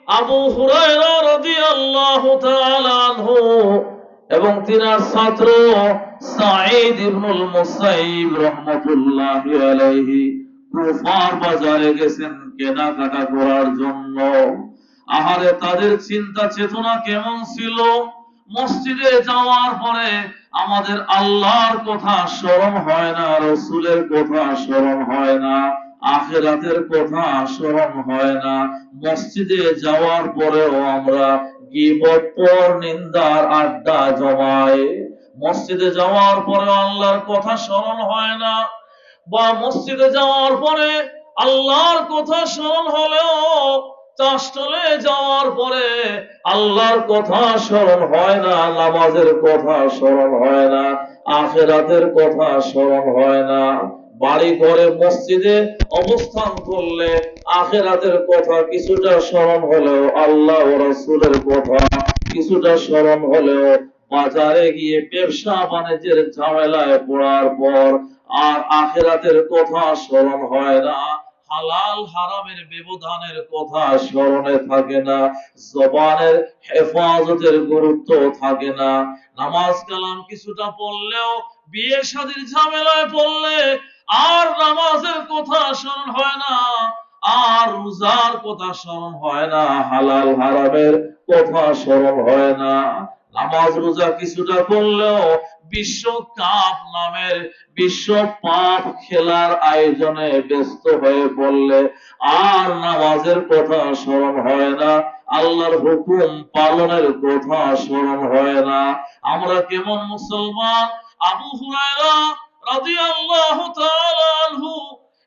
আবু হুরায়রা রাদিয়াল্লাহু তাআলা আনহু এবং তিনার ছাত্র সাঈদ ইবনুল মুসাইয়িব রাহমাতুল্লাহি আলাইহি কুফার বাজারে গেছেন কেনাকাটা করার জন্য। আহারে, তাদের চিন্তা চেতনা কেমন ছিল! মসজিদে যাওয়ার পরে আমাদের আল্লাহর কথা স্মরণ হয় না, রাসূলের কথা স্মরণ হয় না, আখিরাতের কথা স্মরণ হয় না। মসজিদে যাওয়ার পরেও আমরা গীবত, পর নিন্দার আড্ডা জমাই। মসজিদে যাওয়ার পরে আল্লাহর কথা স্মরণ হয় না, বা মসজিদে যাওয়ার পরে আল্লাহর কথা স্মরণ হলেও চাষটলে যাওয়ার পরে আল্লাহর কথা স্মরণ হয় না, নামাজের কথা স্মরণ হয় না, আখিরাতের কথা স্মরণ হয় না। বাড়ি ঘরে মসজিদে অবস্থান করলে আখিরাতের কথা কিছুটা স্মরণ হলেও, আল্লাহ ও রাসূলের কথা কিছুটা স্মরণ হলেও, বাজারে গিয়ে ব্যবসা বাণিজ্যের ঝামেলায় পড়ার পর আর আখিরাতের কথা স্মরণ হয় না, হালাল হারামের ব্যবধানের কথা স্মরণে থাকে না, জবানের হেফাজতের গুরুত্ব থাকে না। নামাজ কালাম কিছুটা পড়লেও বিয়ে শাদীর ঝামেলায় পড়লে আর নামাজের কথা স্মরণ হয় না, আর রোজার কথা স্মরণ হয় না, হালাল হারামের কথা স্মরণ হয় না। নামাজ রোজা কিছুটা পড়লেও বিশ্বকাপ নামের বিশ্ব পাপ খেলার আয়োজনে ব্যস্ত হয়ে পড়লে আর নামাজের কথা স্মরণ হয় না, আল্লাহর হুকুম পালনের কথা স্মরণ হয় না। আমরা কেমন মুসলমান! আবু হুরায়রা রাদিয়াল্লাহু তাআলা আনহু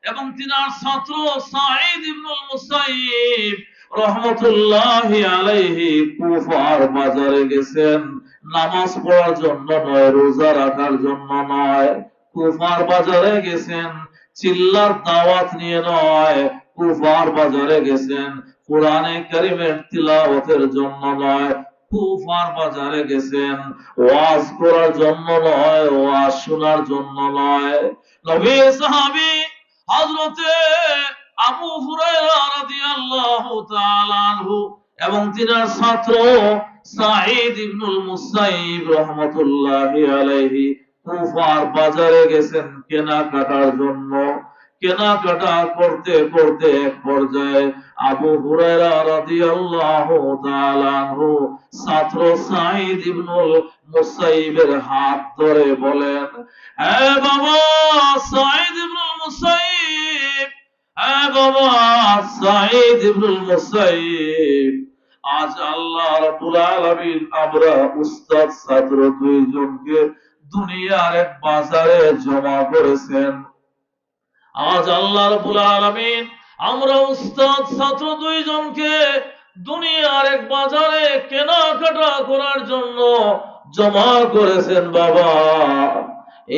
এবং তিনার ছাত্র সাঈদ ইবনুল মুসাইয়িব রাহমাতুল্লাহি আলাইহি কুফার বাজারে গেছেন নামাজ পড়ার জন্য নয়, রোজা রাখার জন্য নয়। কুফার বাজারে গেছেন চিল্লার দাওয়াত নিয়ে নয়, কুফার বাজারে গেছেন কোরআনে কারীমের তিলাওয়াতের জন্য নয়, কুফার বাজারে গেছেন ওয়াজ করার জন্য নয়, ওয়াজ শোনার জন্য নয়। নবী সাহাবী হযরতে আবু হুরায়রা রাদিয়াল্লাহু তাআলা আনহু এবং তিনার ছাত্র সাঈদ ইবনুল মুসাইয়িব রাহমাতুল্লাহি আলাইহি কুফার বাজারে গেছেন কেনাকাটার জন্য। কেনাকাটা করতে করতে এক পর্যায়ে আবু হুরায়রা রাদিয়াল্লাহু তাআলা আনহু ছাত্র সাঈদ ইবনুল মুসাইয়িবের হাত ধরে বলেন, এ বাবা সাঈদ ইবনুল মুসাইয়িব, এ বাবা সাঈদ ইবনুল মুসাইয়িব, আজ আল্লাহ রাব্বুল আলামিন আমরা উস্তাদ ছাত্র দুইজনকে দুনিয়ার এক বাজারে জমা করেছেন। আজ আল্লাহ রাব্বুল আলামিন আমরা উস্তাদ ছাত্র দুইজনকে দুনিয়ার এক বাজারে কেনাকাটা করার জন্য জমা করেছেন। বাবা,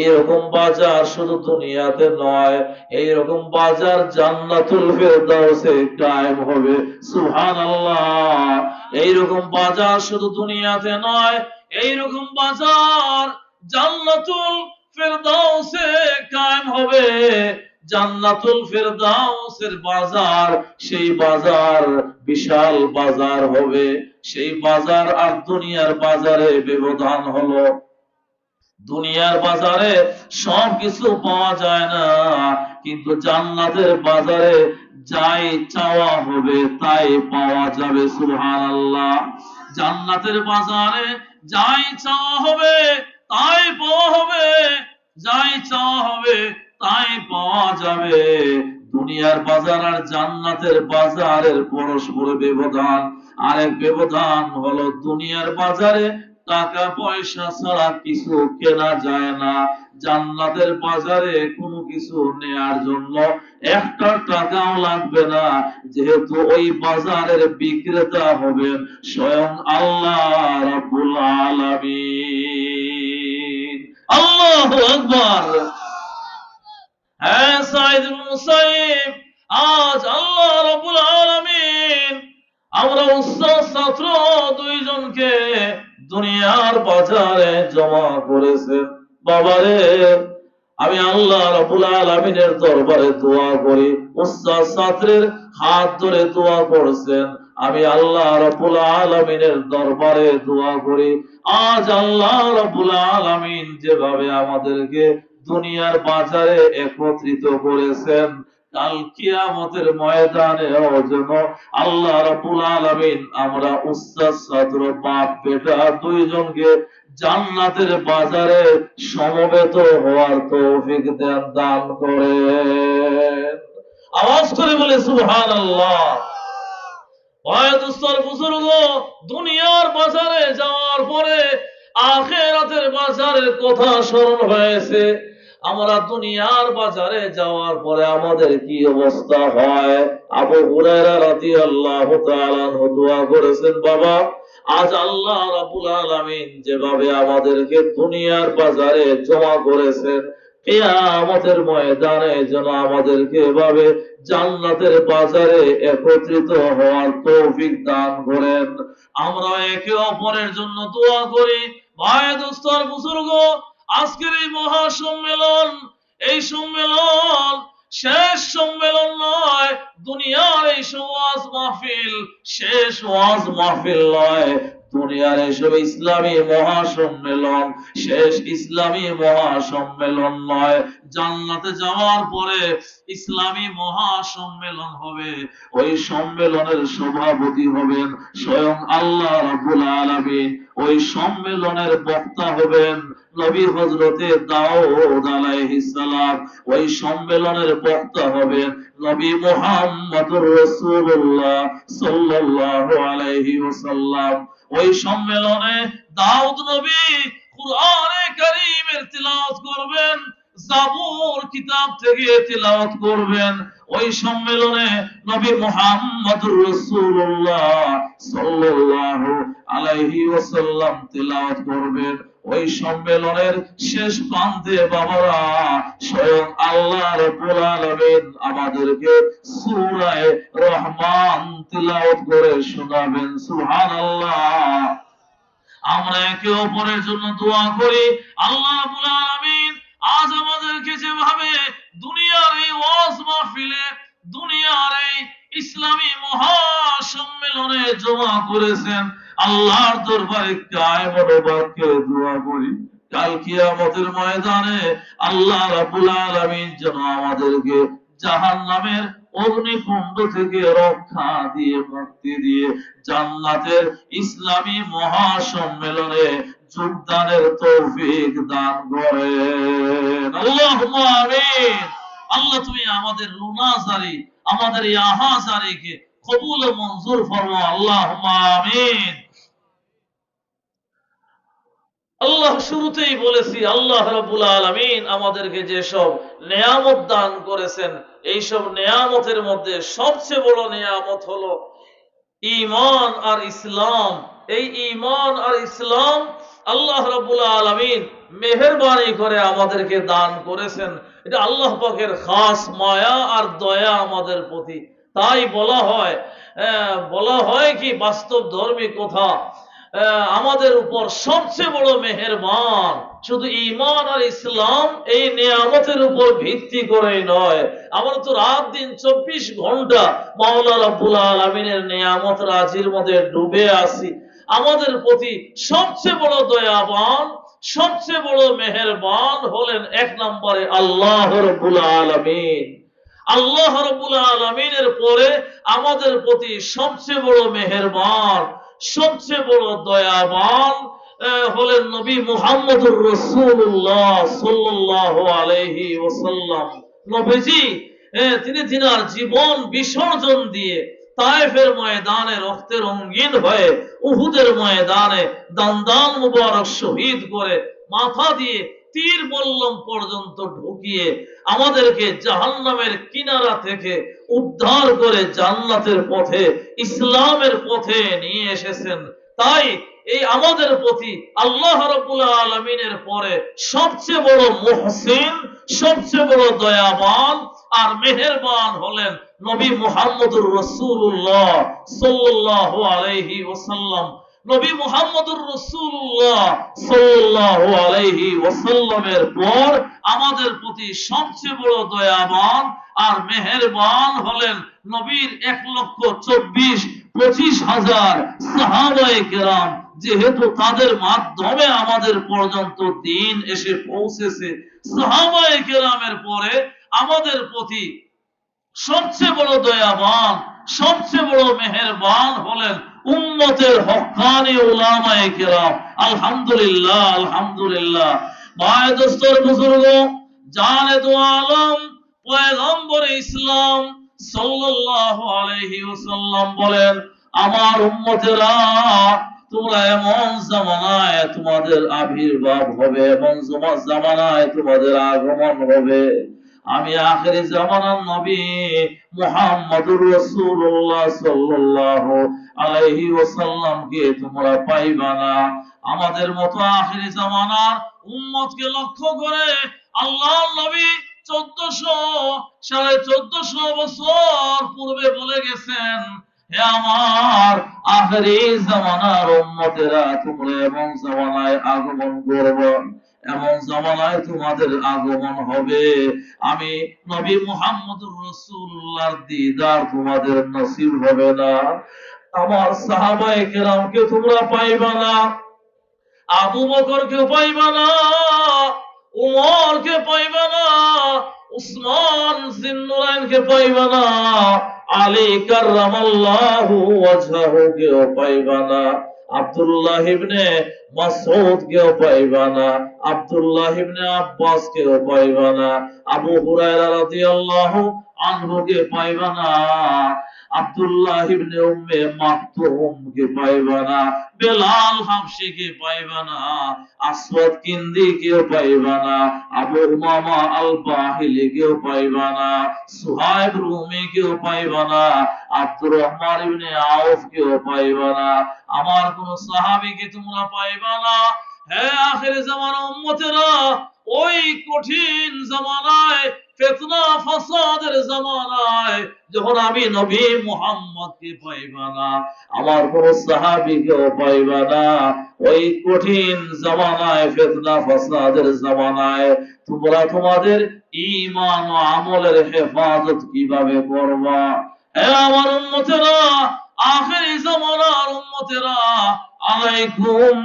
এইরকম বাজার শুধু দুনিয়াতে নয়, এইরকম বাজার জান্নাতুল ফেরদাউসে কায়েম হবে। সুবহানাল্লাহ! এইরকম বাজার শুধু দুনিয়াতে নয়, এইরকম বাজার জান্নাতুল ফেরদাউসে কায়েম হবে। জান্নাতুল ফেরদাউসের বাজার, সেই বাজার বিশাল বাজার হবে। সেই বাজার আর দুনিয়ার বাজারে ব্যবধান হলো, দুনিয়ার বাজারে সবকিছু পাওয়া যায় না, কিন্তু জান্নাতের বাজারে যাই চাওয়া হবে তাই পাওয়া যাবে। সুবহানাল্লাহ! জান্নাতের বাজারে যাই চাওয়া হবে তাই পাওয়া হবে, যাই চাওয়া হবে তাই পাওয়া যাবে। দুনিয়ার বাজার আর জান্নাতের বাজারের পরস্পর ব্যবধান। আরেক ব্যবধান হলো দুনিয়ার বাজারে টাকা পয়সা ছাড়া কিছু কেনা যায় না, জান্নাতের বাজারে কোনো কিছু নেয়ার জন্য একটা টাকাও লাগবে না, যেহেতু ওই বাজারের বিক্রেতা হবেন স্বয়ং আল্লাহ রাব্বুল আলামিন। আল্লাহু আকবার! হ্যাঁ সাঈদ ইবনে মুসাইয়িব, আজ আল্লাহ রাব্বুল আলামিন আমরা উস্তাদ ছাত্র দুইজনকে দুনিয়ার বাজারে জমা করেছেন। বাবারে, আমি আল্লাহ রাব্বুল আলামিনের দরবারে দোয়া করি, উস্তাদ ছাত্রের হাত ধরে দোয়া করছেন, আমি আল্লাহ রাব্বুল আলামিনের দরবারে দোয়া করি, আজ আল্লাহ রাব্বুল আলামিন যেভাবে আমাদেরকে দুনিয়ার বাজারে একত্রিত করেছেন, কাল কিয়ামতের ময়দানে যেন আল্লাহ রাব্বুল আলামিন আমরা উস্তাদ ছাত্র বাপ বেটা দুইজনকে জান্নাতের বাজারে সমবেত হওয়ার তৌফিক দেন, দান করেন। আওয়াজ করে বলে সুবহানাল্লাহ। বুজুর্গ, দুনিয়ার বাজারে যাওয়ার পরে আখিরাতের বাজারের কথা স্মরণ হয়েছে। আমরা দুনিয়ার বাজারে যাওয়ার পরে আমাদের কি অবস্থা হয়? আবু হুরায়রা রাদিয়াল্লাহু তাআলা আনহু দোয়া করেছেন, বাবা আজ আল্লাহ রাব্বুল আলামিন যেভাবে আমাদেরকে দুনিয়ার বাজারে জমা করেছেন, কিয়ামতের ময়দানে যেন আমাদেরকে এভাবে জান্নাতের বাজারে একত্রিত হওয়ার তৌফিক দান করেন। আমরা একে অপরের জন্য দোয়া করি। ভাই দোস্তর বুজুর্গ, আজকের এই মহা সম্মেলন, এই সম্মেলন শেষ সম্মেলন নয়, দুনিয়ার এই ওয়াজ মাহফিল শেষ ওয়াজ মাহফিল নয়, দুনিয়ার এসব ইসলামী মহাসম্মেলন শেষ ইসলামী মহাসম্মেলন নয়। জান্নাতে যাওয়ার পরে ইসলামী মহাসম্মেলন হবে। ওই সম্মেলনের সভাপতি হবেন স্বয়ং আল্লাহ রাব্বুল আলামিন। ওই সম্মেলনের বক্তা হবেন নবী হযরতে দাউদ আলাইহিস সালাম। ওই সম্মেলনের বক্তা হবেন নবী মুহাম্মদুর রাসূলুল্লাহ সাল্লাল্লাহু আলাইহি ওয়াসাল্লাম। ওই সম্মেলনে দাউদ নবী কুরআনে কারীমের তিলাওয়াত করবেন, জাবুর কিতাব থেকে তিলাওয়াত করবেন। ওই সম্মেলনে নবী মুহাম্মদুর রাসূলুল্লাহ সাল্লাল্লাহু আলাইহি ওয়াসাল্লাম তিলাওয়াত করবেন। ওই সম্মেলনের শেষ প্রান্তে বাবারা স্বয়ং আল্লাহ রাব্বুল আলামিন আমাদেরকে সূরা রহমান তিলাওয়াত করে শোনাবেন। সুবহানাল্লাহ। আমরা একে অপরের জন্য দোয়া করি, আল্লাহ রাব্বুল আলামিন আজ আমাদেরকে যেভাবে দুনিয়ার এই ওয়াজ মাহফিলে, দুনিয়ার এই ইসলামী মহা সম্মেলনে জমা করেছেন, আল্লাহর দরবারে কায়েমত বাক্যে দোয়া করি, কাল কিয়ামতের ময়দানে আল্লাহ রাব্বুল আলামিন যেন আমাদেরকে জাহান্নামের অগ্নিকুণ্ড থেকে রক্ষা দিয়ে মুক্তি দিয়ে জান্নাতের ইসলামী মহাসম্মেলনে যোগদানের তৌফিক দান করেন। আল্লাহুম্মা আমিন। আল্লাহ তুমি আমাদের লুনাজারি, আমাদের এই আহাজারিকে কবুল ও মঞ্জুর ফরমাও। আল্লাহুম্মা আমিন। আল্লাহ শুরুতেই বলেছি, আল্লাহ রাব্বুল আলামিন আমাদেরকে যেসব নেয়ামত দান করেছেন, এইসব নেয়ামতের মধ্যে সবচেয়ে বড় নেয়ামত হলো ঈমান আর ইসলাম। এই ঈমান আর ইসলাম আল্লাহ রাব্বুল আলামিন মেহেরবানি করে আমাদেরকে দান করেছেন। এটা আল্লাহ পাকের খাস মায়া আর দয়া আমাদের প্রতি। তাই বলা হয় কি বাস্তব ধর্মী কথা, আমাদের উপর সবচেয়ে বড় মেহেরবান শুধু ঈমান আর ইসলাম, এই নিয়ামতের উপর ভিত্তি করেই নয়। আমরা তো রাত দিন 24 ঘন্টা মাওলা রাব্বুল আলামিনের নিয়ামত রাজির মধ্যে ডুবে আছি। আমাদের প্রতি সবচেয়ে বড় দয়াবান, সবচেয়ে বড় মেহেরবান হলেন এক নম্বরে আল্লাহ রাব্বুল আলামিন। আল্লাহ রাব্বুল আলামিনের পরে আমাদের প্রতি সবচেয়ে বড় মেহেরবান, সবচেয়ে বড় দয়াবান হলেন নবী মুহাম্মদুর রাসূলুল্লাহ সাল্লাল্লাহু আলাইহি ওয়াসাল্লাম। নবীজি তিনি তিনার জীবন বিসর্জন দিয়ে তায়েফের ময়দানে রক্তে রঙিন হয়ে, উহুদের ময়দানে দান্দান মুবারক শহীদ করে, মাথা দিয়ে তীর বল্লম পর্যন্ত ঢুকিয়ে আমাদেরকে জাহান্নামের কিনারা থেকে উদ্ধার করে জান্নাতের পথে, ইসলামের পথে নিয়ে এসেছেন। তাই এই আমাদের প্রতি আল্লাহ রাব্বুল আলামিনের পরে সবচেয়ে বড় মুহসিন, সবচেয়ে বড় দয়াবান আর মেহেরবান হলেন নবী মুহাম্মদুর রাসূলুল্লাহ সাল্লাল্লাহু আলাইহি ওয়াসাল্লাম। নবী মুহাম্মদুর রাসূলুল্লাহ সাল্লাল্লাহু আলাইহি ওয়াসাল্লামের পর আমাদের প্রতি সবচেয়ে বড় দয়াবান আর মেহেরবান হলেন নবীর 1,24,000 25,000 সাহাবায়ে কেরাম, যেহেতু তাদের মাধ্যমে আমাদের পর্যন্ত দিন এসে পৌঁছেছে, সাহাবায়ে কেরামের পরে আমাদের প্রতি সবচেয়ে বড় দয়াবান, সবচেয়ে বড় মেহেরবান হলেন উম্মতের হক্কানি উলামায়ে কেরাম। আলহামদুলিল্লাহ, আলহামদুলিল্লাহ। ভাই দোস্তর বুজুর্গ, জানে দো আলম পয়গম্বর ইসলাম সাল্লাল্লাহু আলাইহি ওয়াসাল্লাম বলেন, আমার উম্মতেরা, তোমরা এমন জামানায় তোমাদের আবির্ভাব হবে, এমন জামানায় তোমাদের আগমন হবে, আমি আখেরি জামানার নবী মুহাম্মদুর রাসূলুল্লাহ সাল্লাল্লাহু আলাইহি ওয়াসাল্লামকে তোমরা পাইবা না। আমাদের মতো আখেরি জামানার উম্মতকে লক্ষ্য করে আল্লাহর নবী 1400 বছর পূর্বে বলে গেছেন, হে আমার আখেরি জামানার উম্মতেরা, তোমরা এমন জামানায় আগমন করবে, এমন জামানায় তোমাদের আগমন হবে, আমি নবী মুহাম্মদুর রাসূলুল্লাহর দিদার তোমাদের নসিব হবে না। আমার সাহাবায়ে কেরামকে তোমরা পাইবা না, আবু বকরকে পাইবা না, উমরকে পাইবা না, উসমান জিন্নুরাইনকে পাইবা না, আলী কাররামাল্লাহু ওয়াজহাহুকে পাইবা না, আব্দুল্লাহ ইবনে মাসউদ কেও পাইবা না, আব্দুল্লাহ ইবনে আব্বাস কেও পাইবা না, আবু হুরায়রা রাদিয়াল্লাহু আনহু কে পাইবা না, আব্দুল্লাহ ইবনে উম্মে মাকতুম কে পাইবা না, বেলাল হাবশি কে পাইবা না, আসওয়াদ কিন্দি কেও পাইবা না, আবু উমামা আল বাহিলি কেও পাইবা না, সুহাইব রুমি কেও পাইবা না, আব্দুর রহমান ইবনে আউফ কেও পাইবা না, আমার কোন সাহাবীকে তোমরা পাইবা না। হে আখির জামানা উম্মতেরা, ওই কঠিন জামানায়, ফিতনা ফাসাদের জামানায় যখন আমি নবী মুহাম্মদকে পাইবা না, আমার কোন সাহাবীকেও পাইবা না, ওই কঠিন জামানায়, ফিতনা ফাসাদের জামানায় তোমরা তোমাদের ঈমান ও আমলের হেফাজত কিভাবে করবা? হে আমার উম্মতেরা, আখিরি জামানার উম্মতেরা, আলাইকুম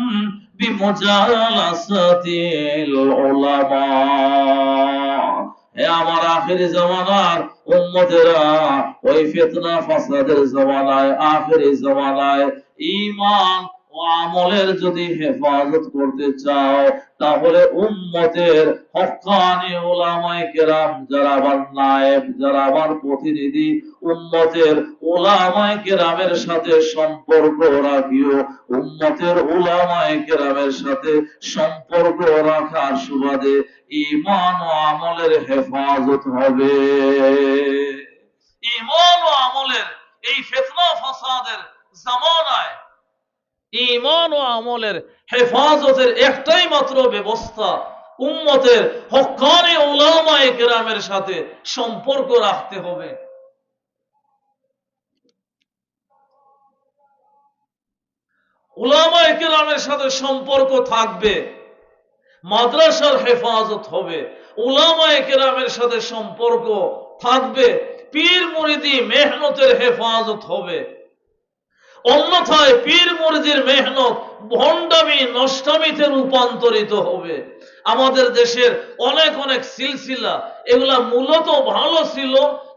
বিমুজালাসাতিল উলামা। হে আমার আখিরি জামানার উম্মতেরা, ওই ফিতনা ফাসাদের জামানায়, আখিরি জামানায় ঈমান ও আমলের যদি হেফাজত করতে চাও, তাহলে উম্মতের হক্কানি উলামায়ে কেরাম, যারা আমার নায়েব, যারা আমার প্রতিনিধি, উম্মতের উলামায়ে কেরামের সাথে সম্পর্ক রাখিও। উম্মতের উলামায়ে কেরামের সাথে সম্পর্ক রাখার সুবাদে ঈমান ও আমলের হেফাজত হবে। ঈমান ও আমলের এই ফিতনা ফাসাদের জামানায় ঈমান ও আমলের হেফাজতের একটাই মাত্র ব্যবস্থা, উম্মতের হক্কানি উলামায়ে কেরামের সাথে সম্পর্ক রাখতে হবে। উলামায়ে কেরামের সাথে সম্পর্ক থাকবে, মাদ্রাসার হেফাজত হবে, উলামায়ে কেরামের সাথে সম্পর্ক থাকবে, পীর মুরিদি মেহনতের হেফাজত হবে। অন্যথায় পীর মুরিদির মেহনত ভণ্ডামি নষ্টামিতে রূপান্তরিত হবে। আমাদের দেশের অনেক অনেক সিলসিলা, এগুলা মূলত ভালো ছিল,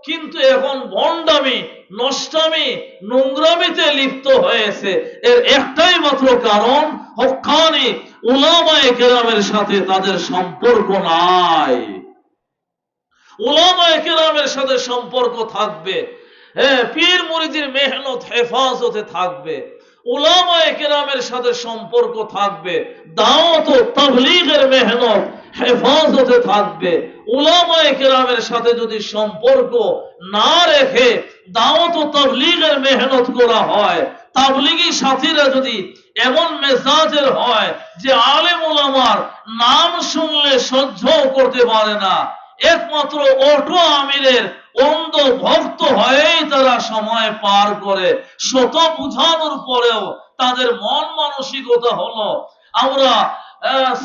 কিন্তু এখন ভণ্ডামি নষ্টামি নোংরামিতে লিপ্ত হয়েছে। এর একটাই মাত্র কারণ, হক্কানি উলামায়ে কেরামের সাথে তাদের সম্পর্ক নাই। উলামায়ে কেরামের সাথে সম্পর্ক থাকবে, পীর মুরিদির মেহনত হেফাজতে থাকবে, উলামায়ে কেরামের সাথে সম্পর্ক থাকবে, দাওয়াত ও তাবলীগের মেহনত হেফাজতে থাকবে। উলামায়ে কেরামের সাথে যদি সম্পর্ক না রেখে দাওয়াত ও তাবলীগের মেহনত করা হয়, তাবলীগী সাথীরা যদি এমন মেজাজের হয় যে আলেম উলামার নাম শুনলে সহ্য করতে পারে না, একমাত্র অটো আমিরের অন্ধ ভক্ত হয়েই তারা সময় পার করে, শত বুঝানোর পরেও তাদের মন মানসিকতা হলো আমরা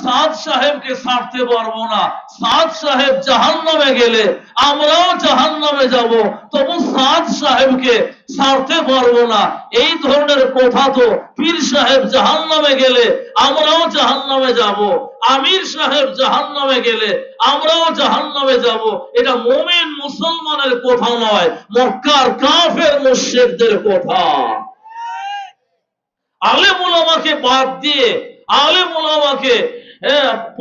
সাদ সাহেবকে ছাড়তে পারবো না, সাদ সাহেব জাহান্নামে গেলে আমরাও জাহান্নামে যাব, তবু সাদ সাহেবকে ছাড়তে পারবো না, এই ধরনের কথা তো পীর সাহেব জাহান্নামে গেলে আমরাও জাহান্নামে যাব, আমির সাহেব জাহান্নামে গেলে আমরাও জাহান্নামে যাব, এটা মুমিন মুসলমানের কথা নয়, মক্কার কাফের মুশরিকদের কথা। আলেম উলামাকে বাদ দিয়ে, আলেম উলামাকে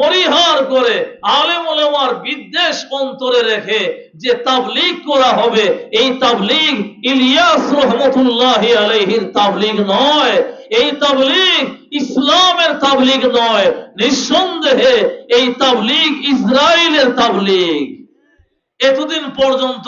পরিহার করে, আলেম উলামার বিদ্বেষ অন্তরে রেখে যে তাবলীগ করা হবে, এই তাবলীগ ইলিয়াস রহমতুল্লাহি আলাইহির তাবলীগ নয়, এই তাবলীগ ইসলামের তাবলীগ নয়, নিঃসন্দেহে এই তাবলীগ ইসরায়েলের তাবলীগ। এতদিন পর্যন্ত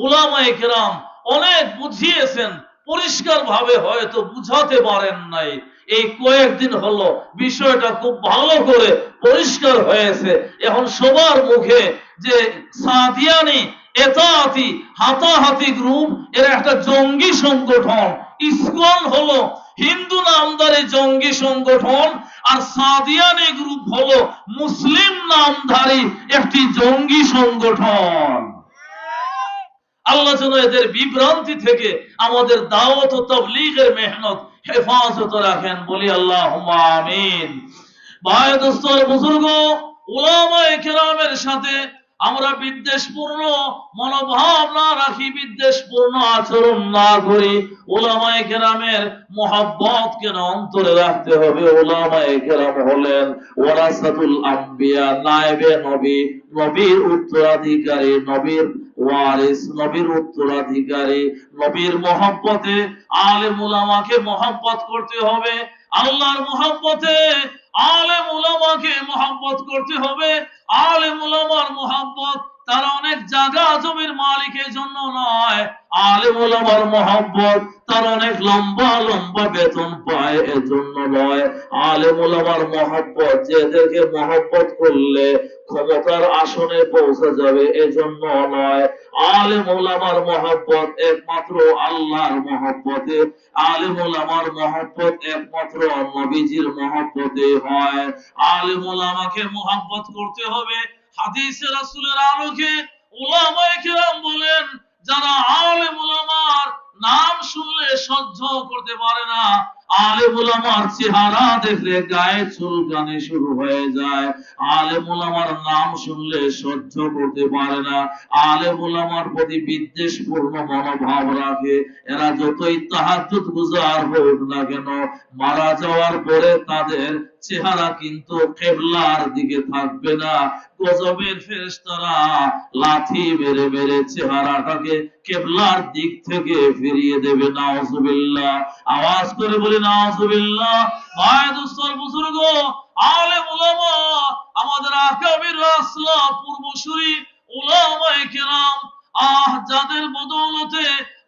উলামায়ে কেরাম অনেক বুঝিয়েছেন, পরিষ্কার ভাবে হয়তো বুঝাতে পারেন নাই, এই কয়েকদিন হলো বিষয়টা খুব ভালো করে পরিষ্কার হয়েছে। এখন সবার মুখে যে সাদিয়ানি, এতাআতি, হাতাহাতি গ্রুপ এর একটা জঙ্গি সংগঠন, ইসকন হলো হিন্দু নামধারী জঙ্গি সংগঠন, আর সাদিয়ানি গ্রুপ হলো মুসলিম নামধারী একটি জঙ্গি সংগঠন। আল্লাহ যেন এদের বিভ্রান্তি থেকে আমাদের দাওয়াত ও তাবলীগের মেহনত হেফাজত রাখেন, বলি আল্লাহুম্মা আমিন। ভাই দোস্ত বুজুর্গ, উলামায়ে কেরামের সাথে আমরা বিদ্বেষপূর্ণ মনোভাব না রাখি, বিদ্বেষপূর্ণ আচরণ না করি, উলামায়ে কেরামের মহব্বত কেন অন্তরে রাখতে হবে? উলামায়ে কেরাম হলেন ওয়ারাসাতুল আম্বিয়া, নায়েবে নবী, নবীর উত্তরাধিকারী, নবীর ওয়ারিস, নবীর উত্তরাধিকারী। নবীর মহব্বতে আলেম উলামাকে মহব্বত করতে হবে, আল্লাহর মহব্বতে আলেম উলামাকে মহব্বত করতে হবে। আলেম উলামার মহব্বত তারা অনেক জায়গা জমির মালিকের জন্য নয়, আলেম উলামার মহব্বত তারা অনেক লম্বা লম্বা বেতন পায় এজন্য নয়, আলেম উলামার মহব্বত যেদেরকে মহব্বত করলে ক্ষমতার আসনে পৌঁছা যাবে এজন্য নয়, আলেম উলামার মহব্বত একমাত্র আল্লাহর মহব্বতে, আলেম উলামার মহব্বত একমাত্র নবীজির মহব্বতে হয়। আলেম উলামাকে মহব্বত করতে হবে হাদিসে রাসূলের আলোকে। উলামায়ে কেরাম বলেন, যারা আলেম উলামার নাম শুনলে সহ্য করতে পারে না, আলেম উলামার চেহারা দেখলে গায়ে চুলকানি শুরু হয়ে যায়, আলেম উলামার নাম শুনলে সহ্য করতে পারে না, আলেম উলামার প্রতি বিদ্বেষপূর্ণ মনোভাব রাখে, এরা যতই তাহাজ্জুদ গুজার হোক না কেন, মারা যাওয়ার পরে তাদের চেহারা কিন্তু কিবলার দিকে থাকবে না, গজবের ফেরেশতারা লাথি মেরে মেরে চেহারাটাকে কিবলার দিক থেকে ফিরিয়ে দেবে। নাউজুবিল্লাহ, আওয়াজ করে বলি নাউজুবিল্লাহ। ভাই দোস্ত বুজুর্গ, আলেম উলামা আমাদের আকাবির আসলাফ পূর্বসূরি উলামায়ে কেরাম, যাদের বদৌলতে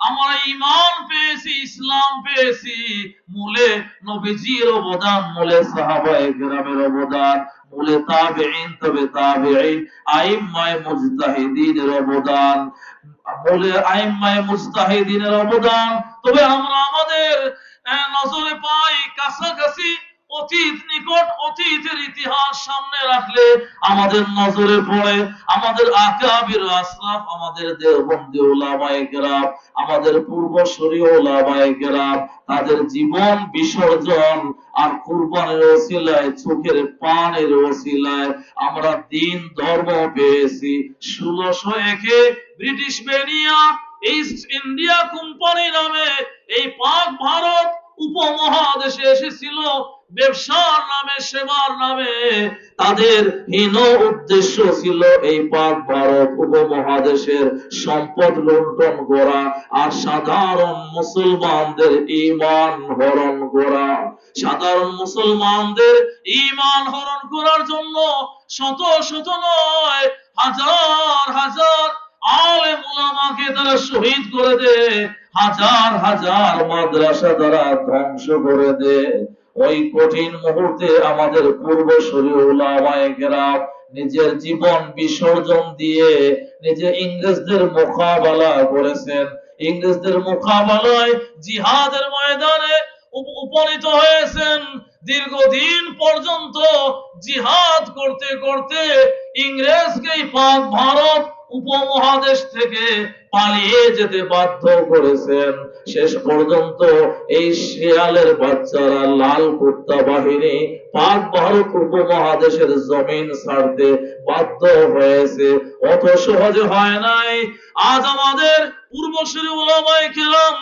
আমরা ঈমান পেয়েছি, ইসলাম পেয়েছি, মূলে নবীজির অবদান, মূলে সাহাবায়ে কেরামের অবদান, মূলে তাবেঈন, তবে তাবেঈন, আইম্মায়ে মুজতাহিদিনের অবদান, মূলে আইম্মায়ে মুজতাহিদিনের অবদান। তবে আমরা আমাদের নজরে পাই কাছাকাছি অতীত, নিকট অতীতের ইতিহাস সামনে রাখলে আমাদের নজরে পড়ে আমাদের আকাবির আসলাফ, আমাদের দেওবন্দি উলামায়ে কেরাম, আমাদের পূর্বসূরি উলামায়ে কেরাম, তাদের জীবন বিসর্জন আর কুরবানির ওসিলায়, চোখের পানের ওসিলায় আমরা দিন ধর্ম পেয়েছি। 1601-এ ব্রিটিশ বেনিয়া ইস্ট ইন্ডিয়া কোম্পানি নামে এই পাক ভারত উপমহাদেশে এসেছিল ব্যবসার নামে, সেবার নামে। তাদের হীন উদ্দেশ্য ছিল এই পাক ভারত উপমহাদেশের সম্পদ লুণ্ঠন করা আর সাধারণ মুসলমানদের ঈমান হরণ করা। সাধারণ মুসলমানদের ঈমান হরণ করার জন্য শত শত নয়, হাজার হাজার আলেম উলামাকে তারা শহীদ করে দেয়, হাজার হাজার মাদ্রাসা তারা ধ্বংস করে দেয়। ওই কঠিন মুহূর্তে আমাদের পূর্বসূরি উলামায়ে কেরাম নিজের জীবন বিসর্জন দিয়ে নিজে ইংরেজদের মোকাবেলা করেছেন। ইংরেজদের মোকাবেলায় জিহাদের ময়দানে উপনীত হয়েছেন। দীর্ঘদিন পর্যন্ত জিহাদ করতে করতে ইংরেজকে পাক ভারত উপমহাদেশ থেকে পালিয়ে যেতে বাধ্য করেছেন। শেষ পর্যন্ত এই শিয়ালের বাচ্চারা লাল কুত্তা বাহিনী পাক ভারত উপমহাদেশের জমিন ছাড়তে বাধ্য হয়েছে। অত সহজে হয় নাই। আজ আমাদের পূর্বসূরি উলামায়ে কেরাম,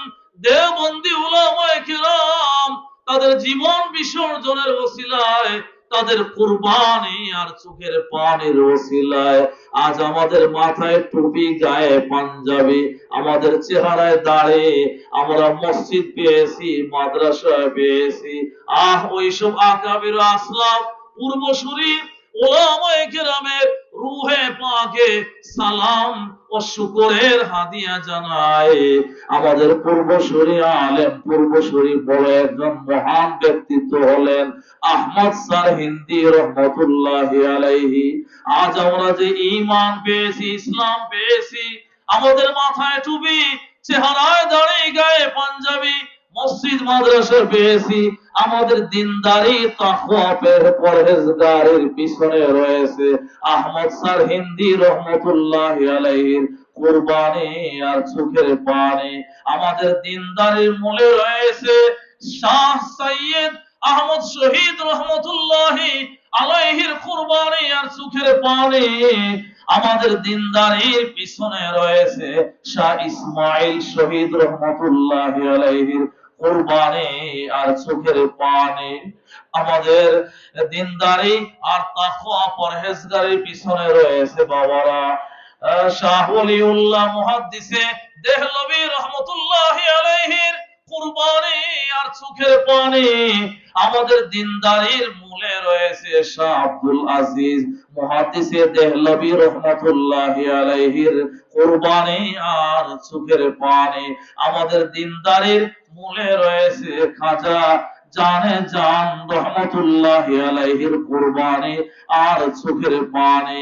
দেওবন্দি উলামায়ে কেরাম তাদের জীবন বিসর্জনের ওসিলায়, তাদের কুরবানি আর চোখের পানির ওসিলায় আজ আমাদের মাথায় টুপি, গায়ে পাঞ্জাবি, আমাদের চেহারায় দাড়ি, আমরা মসজিদ পেয়েছি, মাদ্রাসা পেয়েছি। ওইসব আকাবির আসলাফ পূর্বসূরি উলামায়ে কেরামের রূহে পাকে সালাম ও শুকরের হাদিয়া জানায়। আমাদের পূর্বসূরি আলেম, পূর্বসূরি বড় একজন মহান ব্যক্তিত্ব হলেন আহমদ স্যার হিন্দি রহমতুল্লাহি আলাইহি। আজ আমরা যে ঈমান পেয়েছি, ইসলাম পেয়েছি, আমাদের মাথায় টুপি, চেহারায় দাড়ি, গায়ে পাঞ্জাবি, মসজিদ মাদ্রাসা পেয়েছি, আমাদের দিনদারি তাকওয়া পরহেজগারির পিছনে রয়েছে আহমদ স্যার হিন্দি রহমতুল্লাহি আলাইহির কুরবানি আর চোখের পানি। আমাদের দিনদারির মূলে রয়েছে শাহ সৈয়দ আহমদ শহীদ রহমতুল্লাহি আলাইহির কুরবানি আর চোখের পানি। আমাদের দিনদারির পিছনে রয়েছে শাহ ইসমাইল শহীদ রহমতুল্লাহি আলাইহির কুরবানি আর চোখের পানি। আমাদের দিনদারি আর তাকওয়া পরহেজগারির পিছনে রয়েছে বাবারা শাহ ওলিউল্লাহ মুহাদ্দিসে দেহলভী রহমতুল্লাহি আলাইহির কুরবানি আর চোখের পানি। আমাদের দিনদারির মূলে রয়েছে শাহ আব্দুল আজিজ মুহাদ্দিসে দেহলভী রহমতুল্লাহি আলাইহির কুরবানি আর চোখের পানি। আমাদের দিনদারির মূলে রয়েছে খাজা জানে জান রহমতুল্লাহি আলাইহির কুরবানি আর চোখের পানি।